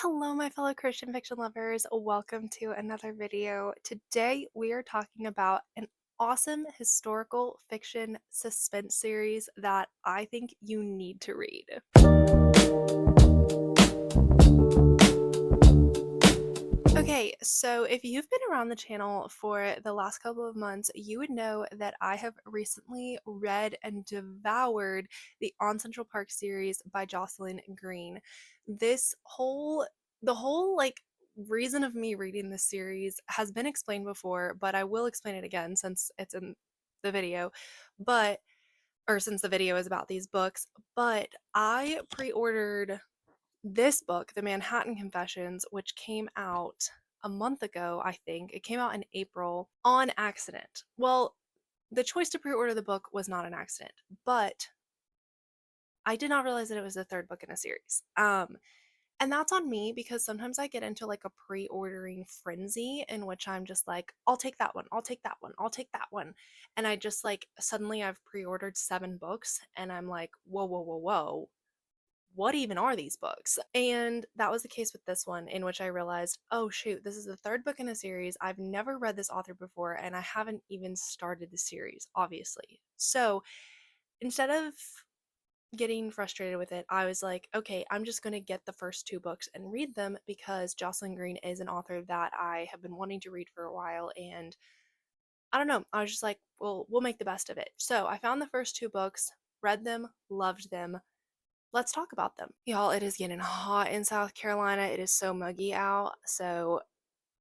Hello, my fellow Christian fiction lovers. Welcome to another video. Today, we are talking about an awesome historical fiction suspense series that I think you need to read. Okay, so if you've been around the channel for the last couple of months, you would know that I have recently read and devoured the On Central Park series by Jocelyn Green. The whole reason of me reading this series has been explained before, but I will explain it again since it's in the video. But or since the video is about these books, but I pre-ordered this book, The Manhattan Confessions, which came out a month ago, I think. It came out in April on accident. Well, the choice to pre order the book was not an accident, but I did not realize that it was the third book in a series. And that's on me because sometimes I get into like a pre ordering frenzy in which I'm just like, I'll take that one, I'll take that one, I'll take that one. And I just like suddenly I've pre ordered 7 books and I'm like, whoa, whoa, whoa, whoa, what even are these books? And that was the case with this one, in which I realized, oh shoot, this is the third book in a series. I've never read this author before, and I haven't even started the series, obviously. So instead of getting frustrated with it, I was like, okay, I'm just going to get the first 2 books and read them because Jocelyn Green is an author that I have been wanting to read for a while. And I don't know, I was just like, well, we'll make the best of it. So I found the first 2 books, read them, loved them. Let's talk about them. Y'all, it is getting hot in South Carolina. It is so muggy out. So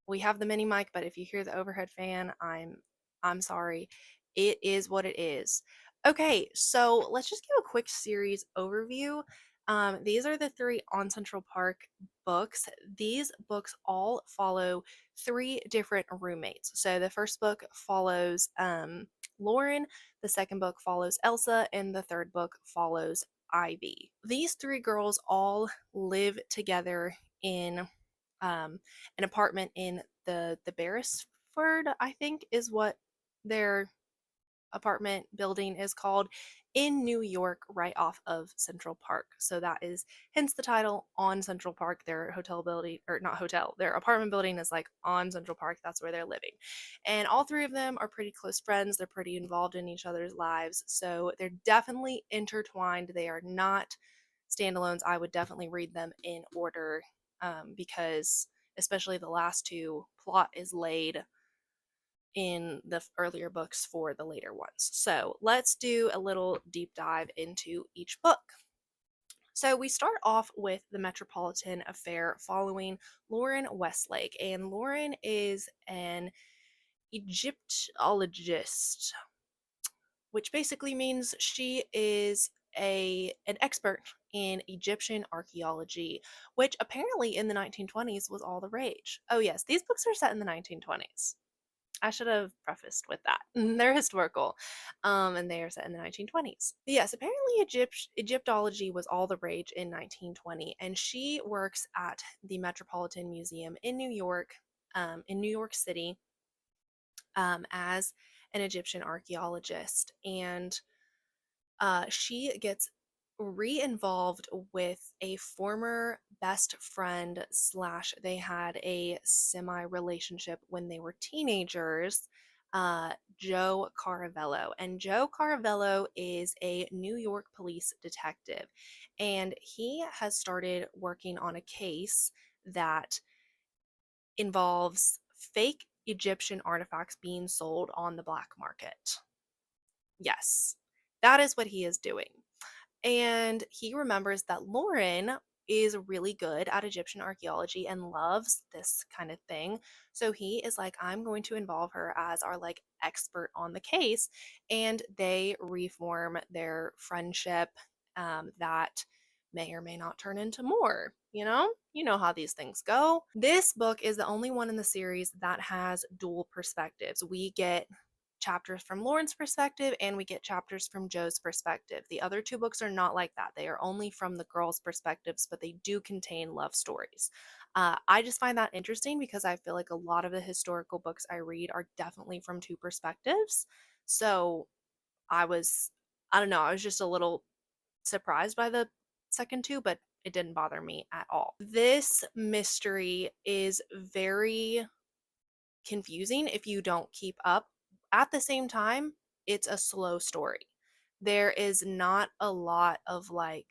we have the mini mic, but if you hear the overhead fan, I'm sorry. It is what it is. Okay, so let's just give a quick series overview. These are the 3 on Central Park books. These books all follow 3 different roommates. So the first book follows Lauren, the second book follows Elsa, and the third book follows Ivy. These 3 girls all live together in an apartment in the Beresford, I think, is what their apartment building is called, in New York, right off of Central Park. So that is hence the title, On Central Park. Their hotel building, or not hotel, their apartment building is like on Central Park. That's where they're living. And all 3 of them are pretty close friends. They're pretty involved in each other's lives. So they're definitely intertwined. They are not standalones. I would definitely read them in order, because especially the last 2, plot is laid in the earlier books for the later ones. So let's do a little deep dive into each book. So we start off with the Metropolitan affair following Lauren Westlake, and Lauren is an Egyptologist, which basically means she is an expert in Egyptian archaeology, which apparently in the 1920s was all the rage. Oh yes, these books are set in the 1920s. I should have prefaced with that. They're historical, and they are set in the 1920s. But yes, apparently Egyptology was all the rage in 1920, and she works at the Metropolitan Museum in New York City, as an Egyptian archaeologist. And she gets re-involved with a former best friend slash they had a semi relationship when they were teenagers, Joe Caravello. And Joe Caravello is a New York police detective, and he has started working on a case that involves fake Egyptian artifacts being sold on the black market. Yes, that is what he is doing. And he remembers that Lauren is really good at Egyptian archaeology and loves this kind of thing. So he is like, I'm going to involve her as our like expert on the case. And they reform their friendship, that may or may not turn into more. You know how these things go. This book is the only one in the series that has dual perspectives. We get chapters from Lauren's perspective and we get chapters from Joe's perspective. The other 2 books are not like that. They are only from the girls' perspectives, but they do contain love stories. I just find that interesting because I feel like a lot of the historical books I read are definitely from 2 perspectives. So I was, I don't know, I was just a little surprised by the second 2, but it didn't bother me at all. This mystery is very confusing if you don't keep up. At the same time, it's a slow story. There is not a lot of like,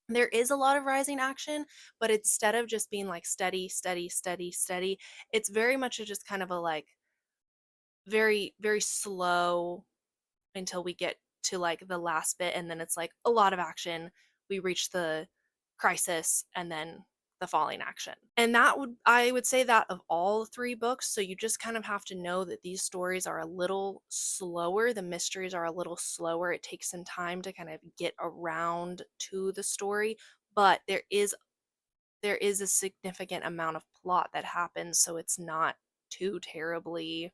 there is a lot of rising action, but instead of just being like steady, steady, steady, steady, it's very much just kind of a like very, very slow until we get to like the last bit. And then it's like a lot of action. We reach the crisis and then the falling action. And that would, I would say that of all three books. So you just kind of have to know that these stories are a little slower. The mysteries are a little slower. It takes some time to kind of get around to the story, but there is a significant amount of plot that happens, so it's not too terribly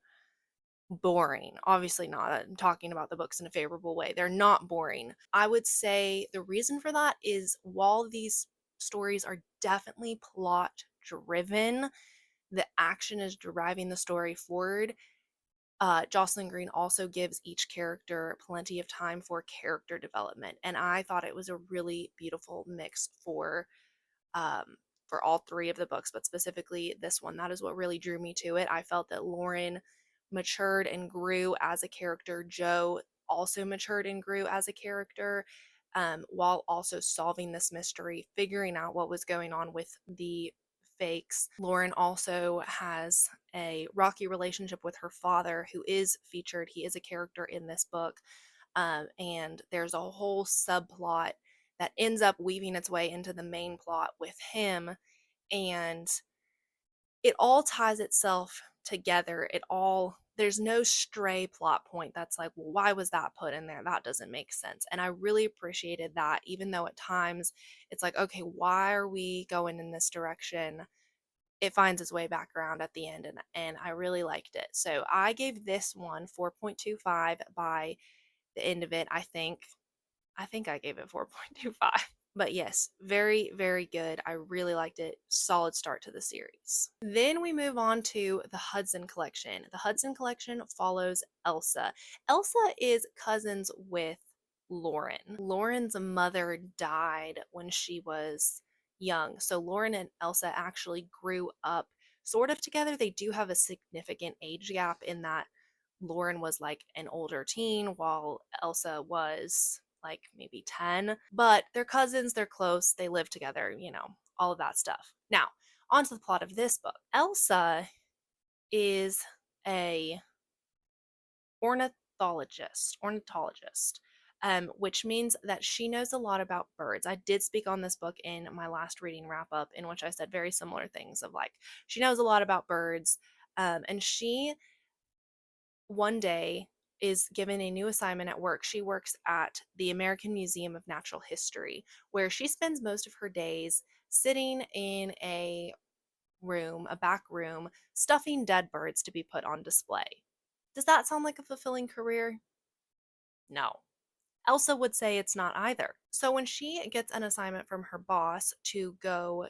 boring. Obviously not. I'm talking about the books in a favorable way. They're not boring. I would say the reason for that is while these stories are definitely plot driven, the action is driving the story forward. Jocelyn Green also gives each character plenty of time for character development, and I thought it was a really beautiful mix um, for all three of the books, but specifically this one. That is what really drew me to it. I felt that Lauren matured and grew as a character. Joe also matured and grew as a character, while also solving this mystery, figuring out what was going on with the fakes. Lauren also has a rocky relationship with her father, who is featured. He is a character in this book. And there's a whole subplot that ends up weaving its way into the main plot with him. And it all ties itself together. There's no stray plot point that's like, well, why was that put in there? That doesn't make sense. And I really appreciated that, even though at times it's like, okay, why are we going in this direction? It finds its way back around at the end, and I really liked it. So I gave this one 4.25 by the end of it. I think I gave it 4.25. But yes, very, very good. I really liked it. Solid start to the series. Then we move on to the Hudson collection. The Hudson collection follows Elsa. Elsa is cousins with Lauren. Lauren's mother died when she was young. So Lauren and Elsa actually grew up sort of together. They do have a significant age gap in that Lauren was like an older teen while Elsa was like maybe 10. But they're cousins, they're close, they live together, all of that stuff. Now, on to the plot of this book. Elsa is a ornithologist, which means that she knows a lot about birds. I did speak on this book in my last reading wrap up, in which I said very similar things of like, she knows a lot about birds. And she one day is given a new assignment at work. She works at the American Museum of Natural History, where she spends most of her days sitting in a back room, stuffing dead birds to be put on display. Does that sound like a fulfilling career? No. Elsa would say it's not either. So when she gets an assignment from her boss to go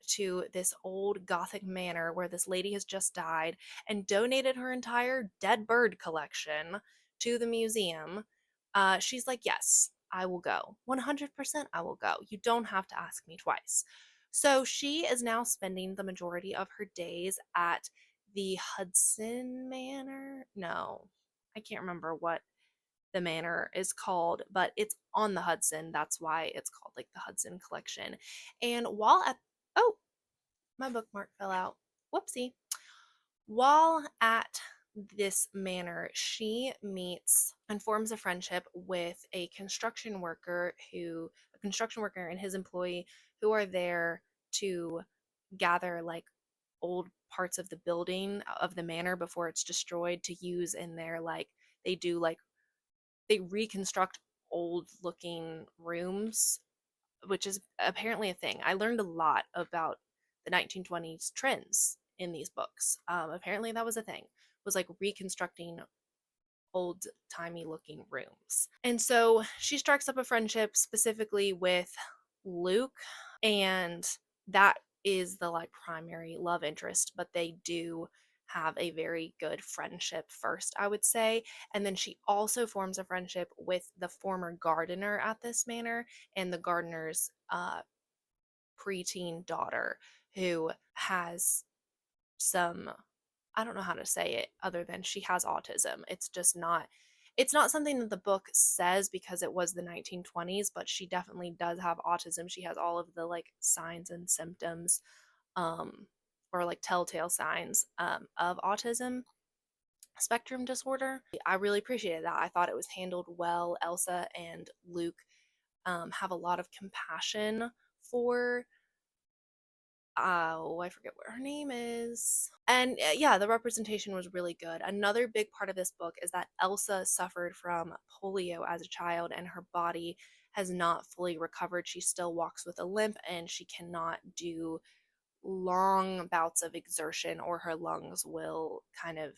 to this old Gothic manor where this lady has just died and donated her entire dead bird collection to the museum, she's like, yes, I will go. 100% I will go. You don't have to ask me twice. So she is now spending the majority of her days at the Hudson Manor. No, I can't remember what the manor is called, but it's on the Hudson. That's why it's called like the Hudson Collection. And while at, oh, my bookmark fell out. Whoopsie. While at this manor, she meets and forms a friendship with a construction worker and his employee who are there to gather like old parts of the building of the manor before it's destroyed to use in their like, they do like, they reconstruct old looking rooms, which is apparently a thing. I learned a lot about the 1920s trends in these books. Apparently, that was a thing. Was like reconstructing old timey looking rooms. And so she strikes up a friendship specifically with Luke, and that is the like primary love interest, but they do have a very good friendship first, I would say. And then she also forms a friendship with the former gardener at this manor and the gardener's preteen daughter, who has some, I don't know how to say it other than she has autism. It's not something that the book says because it was the 1920s, but she definitely does have autism. She has all of the like signs and symptoms, um or like telltale signs of autism spectrum disorder. I really appreciated that. I thought it was handled well. Elsa and Luke have a lot of compassion for, oh, I forget what her name is. And yeah, the representation was really good. Another big part of this book is that Elsa suffered from polio as a child and her body has not fully recovered. She still walks with a limp and she cannot do long bouts of exertion or her lungs will kind of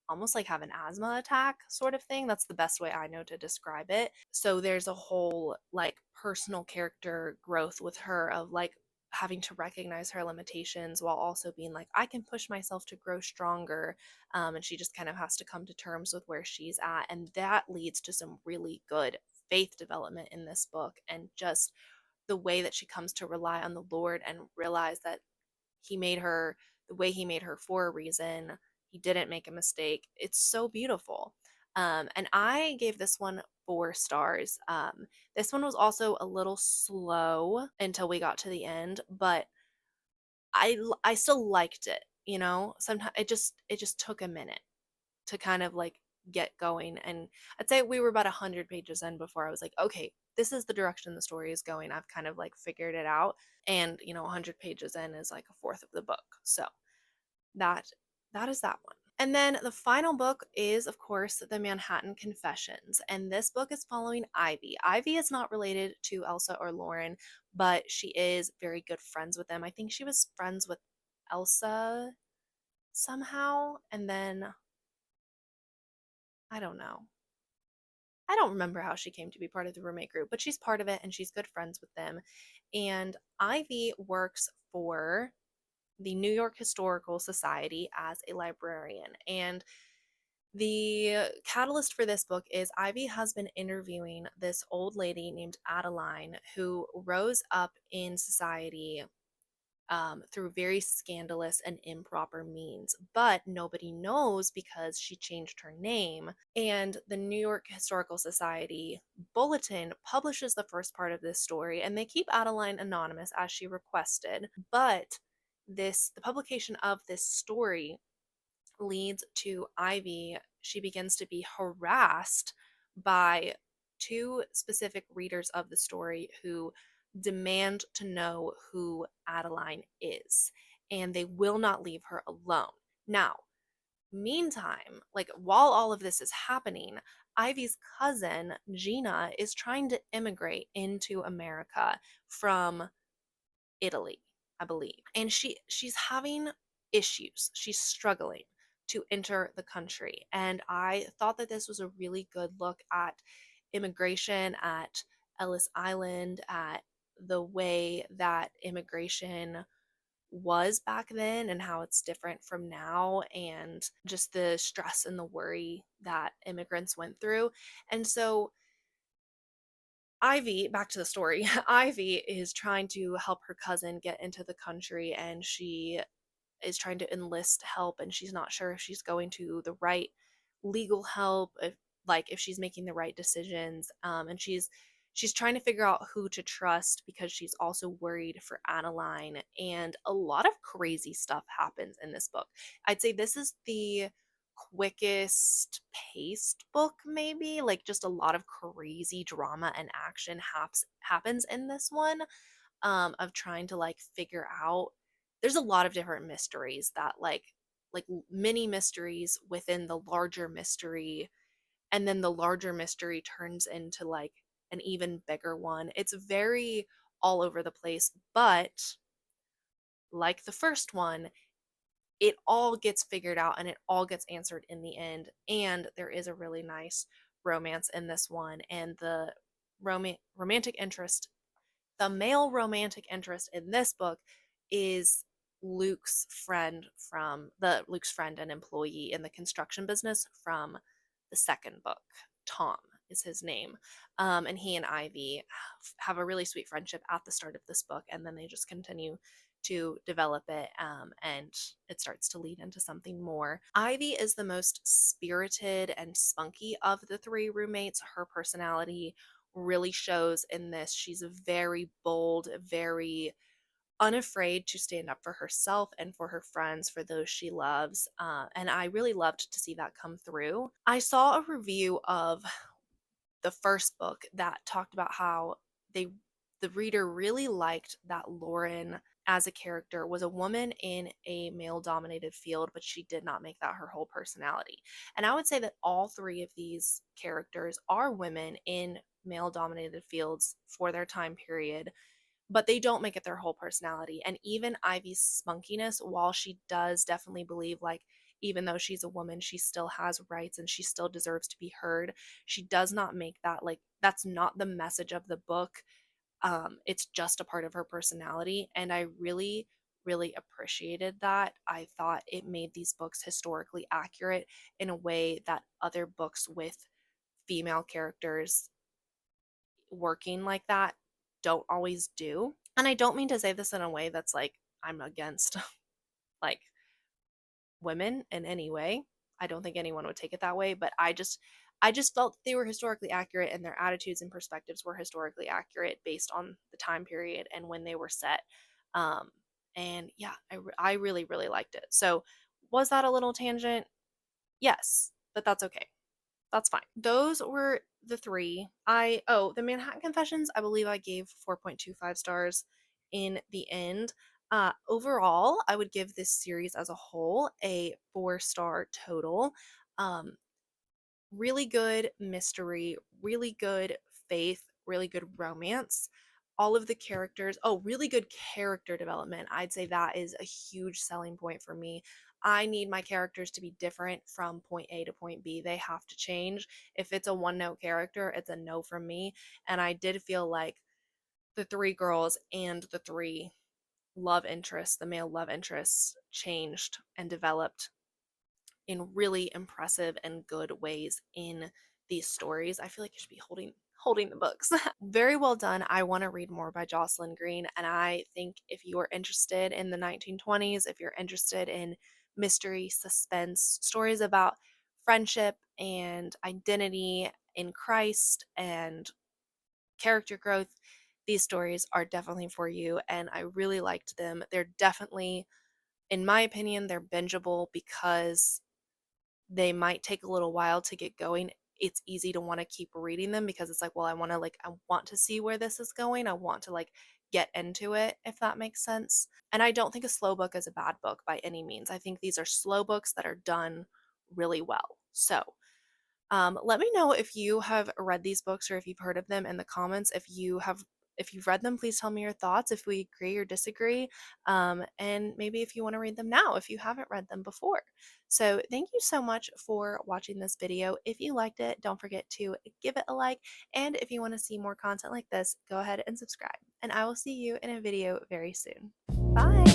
almost like have an asthma attack sort of thing. That's the best way I know to describe it. So there's a whole like personal character growth with her of like having to recognize her limitations while also being like, I can push myself to grow stronger. And she just kind of has to come to terms with where she's at. And that leads to some really good faith development in this book and just the way that she comes to rely on the Lord and realize that he made her the way he made her for a reason. He didn't make a mistake. It's so beautiful. And I gave this one 4 stars. This one was also a little slow until we got to the end, but I still liked it. You know, sometimes it just took a minute to kind of like get going. And I'd say we were about 100 pages in before I was like, okay, this is the direction the story is going. I've kind of like figured it out. And 100 pages in is like a fourth of the book. So that that is that one. And then the final book is, of course, The Manhattan Confessions. And this book is following Ivy. Ivy is not related to Elsa or Lauren, but she is very good friends with them. I think she was friends with Elsa somehow. And then I don't know. I don't remember how she came to be part of the roommate group, but she's part of it and she's good friends with them. And Ivy works for the New York Historical Society as a librarian. And the catalyst for this book is Ivy has been interviewing this old lady named Adeline who rose up in society through very scandalous and improper means. But nobody knows because she changed her name. And the New York Historical Society Bulletin publishes the first part of this story, and they keep Adeline anonymous as she requested. But the publication of this story leads to Ivy. She begins to be harassed by two specific readers of the story who demand to know who Adeline is, and they will not leave her alone. Now, meantime, like while all of this is happening, Ivy's cousin, Gina, is trying to immigrate into America from Italy, I believe. And she's having issues. She's struggling to enter the country. And I thought that this was a really good look at immigration, at Ellis Island, at the way that immigration was back then and how it's different from now, and just the stress and the worry that immigrants went through. And so Ivy, back to the story, Ivy is trying to help her cousin get into the country and she is trying to enlist help and she's not sure if she's going to the right legal help, if she's making the right decisions. And she's trying to figure out who to trust because she's also worried for Adeline, and a lot of crazy stuff happens in this book. I'd say this is the quickest paced book, maybe, like just a lot of crazy drama and action happens in this one, of trying to like figure out. There's a lot of different mysteries that like mini mysteries within the larger mystery, and then the larger mystery turns into like an even bigger one. It's very all over the place, but like the first one, it all gets figured out and it all gets answered in the end. And there is a really nice romance in this one, and the romantic interest, the male romantic interest in this book is Luke's friend and employee in the construction business from the second book. Tom is his name. And he and Ivy have a really sweet friendship at the start of this book, and then they just continue to develop it, and it starts to lead into something more. Ivy is the most spirited and spunky of the three roommates. Her personality really shows in this. She's very bold, very unafraid to stand up for herself and for her friends, for those she loves. And I really loved to see that come through. I saw a review of the first book that talked about how they the reader really liked that Lauren as a character was a woman in a male dominated field, but she did not make that her whole personality. And I would say that all three of these characters are women in male dominated fields for their time period, but they don't make it their whole personality. And even Ivy's spunkiness, while she does definitely believe, like, even though she's a woman, she still has rights and she still deserves to be heard, she does not make that, like, that's not the message of the book. It's just a part of her personality. And I really, really appreciated that. I thought it made these books historically accurate in a way that other books with female characters working like that don't always do. And I don't mean to say this in a way that's like I'm against like women in any way. I don't think anyone would take it that way, but I just felt they were historically accurate and their attitudes and perspectives were historically accurate based on the time period and when they were set. Um and yeah, I really really liked it. So was that a little tangent? Yes, but that's okay. That's fine. Those were the three. The Manhattan Confessions, I believe I gave 4.25 stars in the end. Overall, I would give this series as a whole a 4-star total. Um, Really good mystery, really good faith, really good romance. All of the characters, really good character development. I'd say that is a huge selling point for me. I need my characters to be different from point A to point B. They have to change. If it's a one note character, it's a no from me. And I did feel like the three girls and the three love interests, the male love interests, changed and developed in really impressive and good ways in these stories. I feel like you should be holding the books. Very well done. I want to read more by Jocelyn Green, and I think if you are interested in the 1920s, if you're interested in mystery, suspense, stories about friendship and identity in Christ and character growth, these stories are definitely for you, and I really liked them. They're definitely, in my opinion, they're bingeable because they might take a little while to get going. It's easy to want to keep reading them because it's like, well, I want to see where this is going. I want to like get into it, if that makes sense. And I don't think a slow book is a bad book by any means. I think these are slow books that are done really well. So, let me know if you have read these books or if you've heard of them in the comments. If you've read them, please tell me your thoughts, if we agree or disagree, and maybe if you want to read them now if you haven't read them before. So thank you so much for watching this video. If you liked it, don't forget to give it a like, and if you want to see more content like this, go ahead and subscribe, and I will see you in a video very soon. Bye!